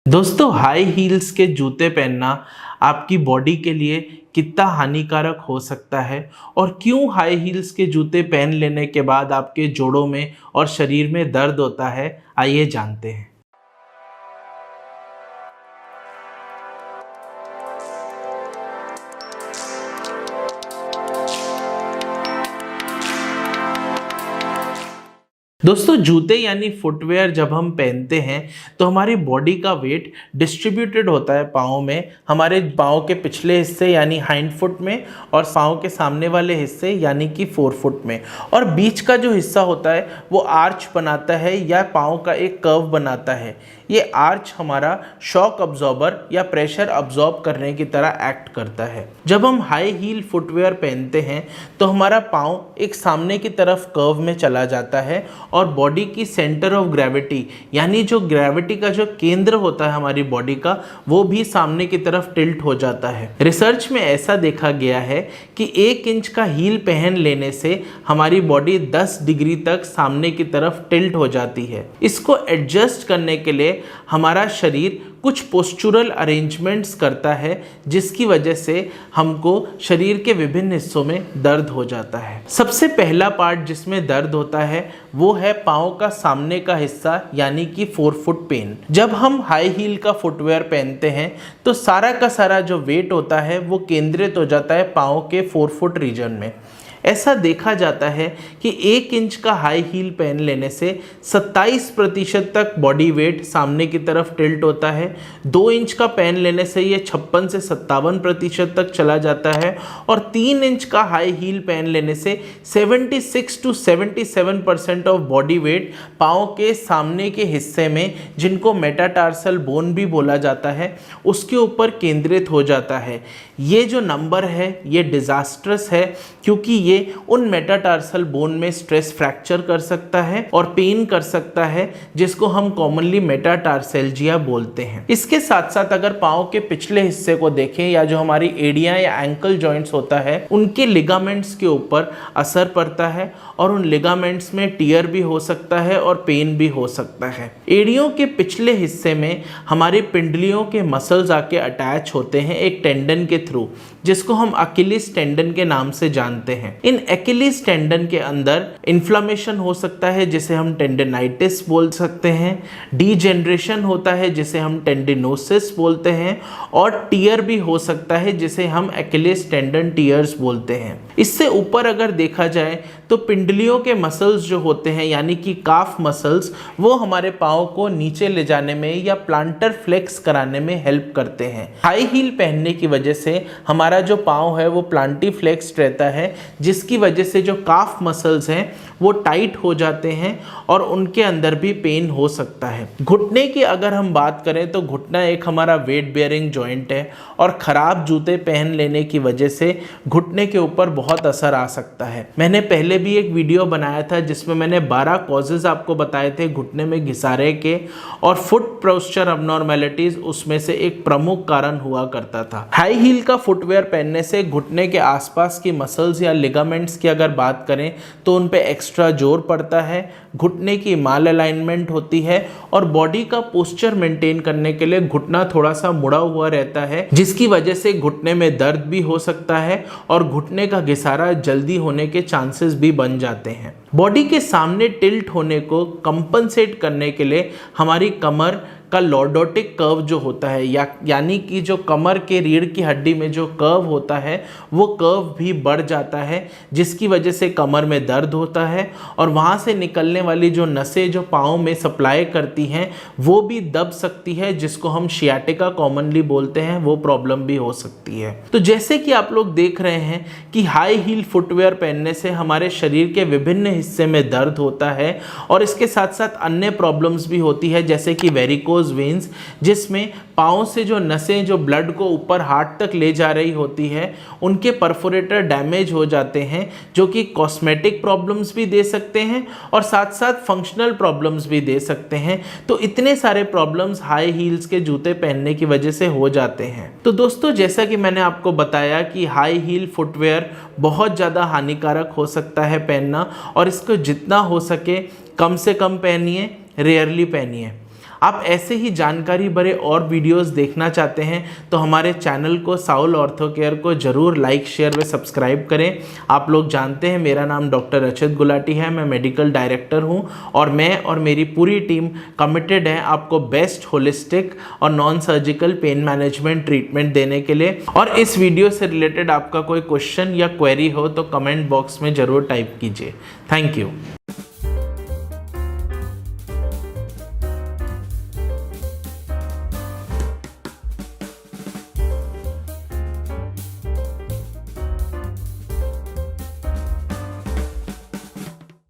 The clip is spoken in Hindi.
दोस्तों, हाई हील्स के जूते पहनना आपकी बॉडी के लिए कितना हानिकारक हो सकता है और क्यों हाई हील्स के जूते पहन लेने के बाद आपके जोड़ों में और शरीर में दर्द होता है, आइए जानते हैं। दोस्तों, जूते यानी फुटवेयर जब हम पहनते हैं तो हमारी बॉडी का वेट डिस्ट्रीब्यूटेड होता है पाँव में, हमारे पाँव के पिछले हिस्से यानी हाइंड फुट में और पाँव के सामने वाले हिस्से यानी कि फोर फुट में, और बीच का जो हिस्सा होता है वो आर्च बनाता है या पाँव का एक कर्व बनाता है। ये आर्च हमारा शॉक अब्जॉर्बर या प्रेशर अब्जॉर्ब करने की तरह एक्ट करता है। जब हम हाई हील फुटवेयर पहनते हैं तो हमारा पाँव एक सामने की तरफ कर्व में चला जाता है और बॉडी की सेंटर ऑफ ग्रेविटी यानी जो ग्रेविटी का जो केंद्र होता है हमारी बॉडी का, वो भी सामने की तरफ टिल्ट हो जाता है। रिसर्च में ऐसा देखा गया है कि 1 इंच का हील पहन लेने से हमारी बॉडी 10 डिग्री तक सामने की तरफ टिल्ट हो जाती है। इसको एडजस्ट करने के लिए हमारा शरीर कुछ पोस्चुरल अरेंजमेंट्स करता है, जिसकी वजह से हमको शरीर के विभिन्न हिस्सों में दर्द हो जाता है। सबसे पहला पार्ट जिसमें दर्द होता है वो है पाँव का सामने का हिस्सा यानी कि फोर फुट पेन। जब हम हाई हील का फुटवेयर पहनते हैं तो सारा का सारा जो वेट होता है वो केंद्रित हो जाता है पाँव के फोर फुट रीजन में। ऐसा देखा जाता है कि 1 इंच का हाई हील पहन लेने से 27% तक बॉडी वेट सामने की तरफ टिल्ट होता है। 2 इंच का पहन लेने से ये 56 से 57% तक चला जाता है और 3 इंच का हाई हील पहन लेने से 76 to 77% ऑफ बॉडी वेट पाँव के सामने के हिस्से में, जिनको मेटाटार्सल बोन भी बोला जाता है, उसके ऊपर केंद्रित हो जाता है। ये जो नंबर है ये डिजास्ट्रस है, क्योंकि ये उन मेटाटार्सल बोन में स्ट्रेस फ्रैक्चर कर सकता है और पेन कर सकता है, जिसको हम कॉमनली मेटाटार्सेल्जिया बोलते हैं। इसके साथ साथ अगर पाँव के पिछले हिस्से को देखें या जो हमारी एड़ियां या एंकल जॉइंट्स होता है, उनके लिगामेंट्स के ऊपर असर पड़ता है और उन लिगामेंट्स में टियर भी हो सकता है और पेन भी हो सकता है। एड़ियों के पिछले हिस्से में हमारी पिंडलियों के मसल्स आके अटैच होते हैं एक टेंडन के थ्रू, जिसको हम अकिलिस टेंडन के नाम से जानते हैं। इन अकिलिस टेंडन के अंदर इन्फ्लामेशन हो सकता है जिसे हम टेंडनाइटिस बोल सकते हैं, डीजेनरेशन होता है जिसे हम टेंडिनोसिस बोलते हैं, और टियर भी हो सकता है जिसे हम अकिलिस टेंडन टियर्स बोलते हैं। इससे ऊपर अगर देखा जाए तो पिंडलियों के मसल्स जो होते हैं यानी कि काफ मसल्स, वो हमारे पाँव को नीचे ले जाने में या प्लांटर फ्लेक्स कराने में हेल्प करते हैं। हाई हील पहनने की वजह से हमारा जो पाँव है वो प्लांटी फ्लेक्स्ड रहता है, जिसकी वजह से जो काफ मसल्स हैं वो टाइट हो जाते हैं और उनके अंदर भी पेन हो सकता है। घुटने की अगर हम बात करें तो घुटना एक हमारा वेट बेयरिंग जॉइंट है और ख़राब जूते पहन लेने की वजह से घुटने के ऊपर बहुत असर आ सकता है। मैंने पहले भी एक वीडियो बनाया था जिसमें मैंने 12 कॉजेज़ आपको बताए थे घुटने में घिसारे के, और फुट पोस्चर अबनॉर्मेलिटीज उसमें से एक प्रमुख कारण हुआ करता था। हाई हील का फुटवेयर पहनने से घुटने के आसपास की मसल्स या लिगामेंट्स की अगर बात करें तो उन पे एक्स्ट्रा जोर पड़ता है, घुटने की माल अलाइनमेंट होती है और बॉडी का पोस्चर मेंटेन करने के लिए घुटना थोड़ा सा मुड़ा हुआ रहता है, जिसकी वजह से घुटने में दर्द भी हो सकता है और घुटने का घिसारा जल्दी होने के चांसेस भी बन जाते हैं। बॉडी के सामने टिल्ट होने को कंपनसेट करने के लिए हमारी कमर का लॉर्डोटिक कर्व जो होता है यानी कि जो कमर के रीढ़ की हड्डी में जो कर्व होता है वो कर्व भी बढ़ जाता है, जिसकी वजह से कमर में दर्द होता है और वहाँ से निकलने वाली जो नसें जो पाँव में सप्लाई करती हैं वो भी दब सकती है, जिसको हम शियाटिका कॉमनली बोलते हैं, वो प्रॉब्लम भी हो सकती है। तो जैसे कि आप लोग देख रहे हैं कि हाई हील फुटवेयर पहनने से हमारे शरीर के विभिन्न हिस्से में दर्द होता है और इसके साथ साथ अन्य प्रॉब्लम्स भी होती है, जैसे कि वेरिकोज वेन्स, जिसमें पाँव से जो नसें जो ब्लड को ऊपर हार्ट तक ले जा रही होती है उनके परफोरेटर डैमेज हो जाते हैं, जो कि कॉस्मेटिक प्रॉब्लम्स भी दे सकते हैं और साथ साथ फंक्शनल प्रॉब्लम्स भी दे सकते हैं। तो इतने सारे प्रॉब्लम्स हाई हील्स के जूते पहनने की वजह से हो जाते हैं। तो दोस्तों, जैसा कि मैंने आपको बताया कि हाई हील फुटवेयर बहुत ज़्यादा हानिकारक हो सकता है पहनना, और इसको जितना हो सके कम से कम पहनिए, रेयरली पहनिए। आप ऐसे ही जानकारी भरे और वीडियोस देखना चाहते हैं तो हमारे चैनल को साउल ऑर्थो केयर को ज़रूर लाइक शेयर व सब्सक्राइब करें। आप लोग जानते हैं मेरा नाम डॉक्टर रचित गुलाटी है, मैं मेडिकल डायरेक्टर हूं और मैं और मेरी पूरी टीम कमिटेड है आपको बेस्ट होलिस्टिक और non surgical pain management treatment देने के लिए। और इस वीडियो से रिलेटेड आपका कोई क्वेश्चन या क्वेरी हो तो कमेंट बॉक्स में ज़रूर टाइप कीजिए। Thank you.